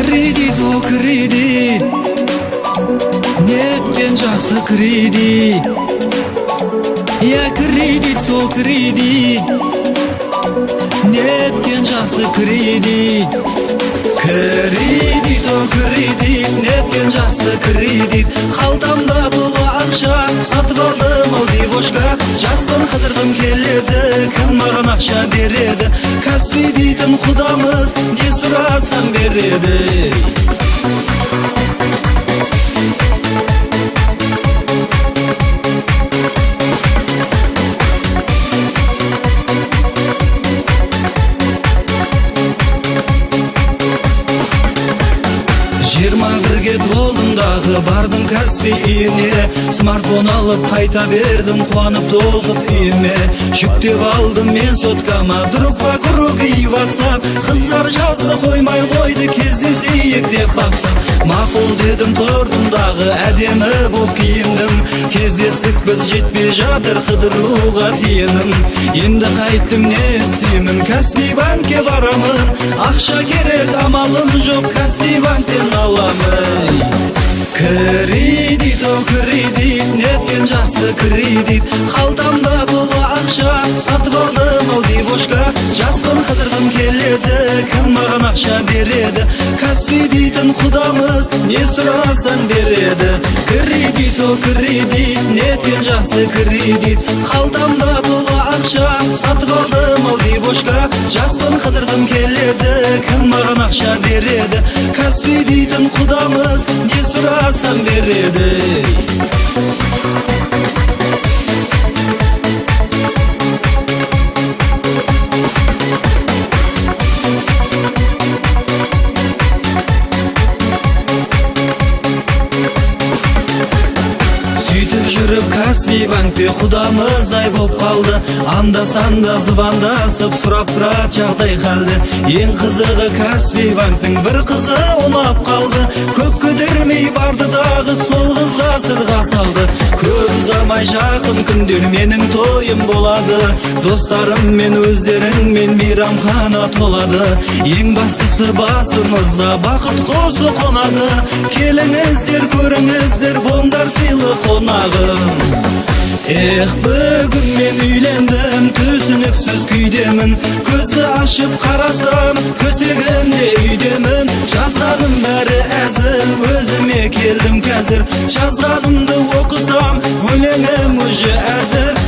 Kredit o kredit, netken жақсы kredit. Ya kredit so kredit, netken жақсы kredit. Kredit o kredit, netken жақсы kredit. Қалтамда толы ақша, сатып алдым ау девушка. Жаспын қыдырғым келеді, кім маған ақша береді? Каспий дейтін құдамыз, не сұрасаң береді. Бірге толдым дағы, бардым Каспий үйіне. Смартфон алып қайта бердім, қуанып толқып үйіме. Жүктеп алдым мен соткама, друкпа круги WhatsApp. Қыздар жазды қоймай қойды, кездесейік деп бақсам. Мақұл дедім, тұрдым дағы, әдемі боп киіндім. Кездестік біз, жетпей жатыр қыдыруға тиінім. Енді қайттым, не істеймін? Каспий банкке барамын, ақша керек, амалым жоқ, Каспий банктен аламын. Кредит о кредит, неткен жақсы кредит. Қалтамда толы ақша, сатып алдым ау девушка. Жаспын қыдырғым келеді, кім маған ақша береді? Каспий дейтін құдамыз, не сұрасаң береді. Кредит о кредит, неткен жақсы кредит. Қалтамда толы ақша, сатып алдым ау девушка. Жаспын қыдырғым келеді, кім маған ақша береді? Каспий дейтін құдамыз, не сұрасаң береді. Жүріп Каспий банкте құдамыз ай боп қалды. Анда-санда звондасып сұрап тұрады жағдай халді. Ең қызығы Каспий банктың бір қызы ұнап қалды. Көп көтермей барды дағы, сол қызға сырға салды. Көп ұзамай жақын күндер менің тойым болады. Достарым мен өздеріңмен мейрамхана толады. Ең бастысы басымызға бақыт қосы қонады. Келіңіздер, көріңіздер, болыңдар сыйлы қонағы. Бүгін мен үйлендім, түсініксіз күйдемін. Көзді ашып қарасам, көсегімде үйдемін. Жазғаным бәрі әзір, өзіме келдім қазір. Жазғанымды оқысам, өлеңім уже әзір.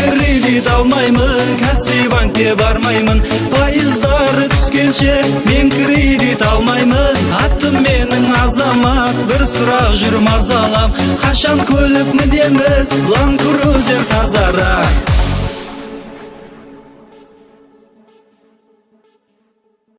Кредит алмаймын, Каспий банкке бармаймын. Пайыздары түскенше мен кредит алмаймын. Аттым менің Азамат, бір сұрақ жүр мазалап. Қашан көлік мінеміз, Land Cruiser тазара.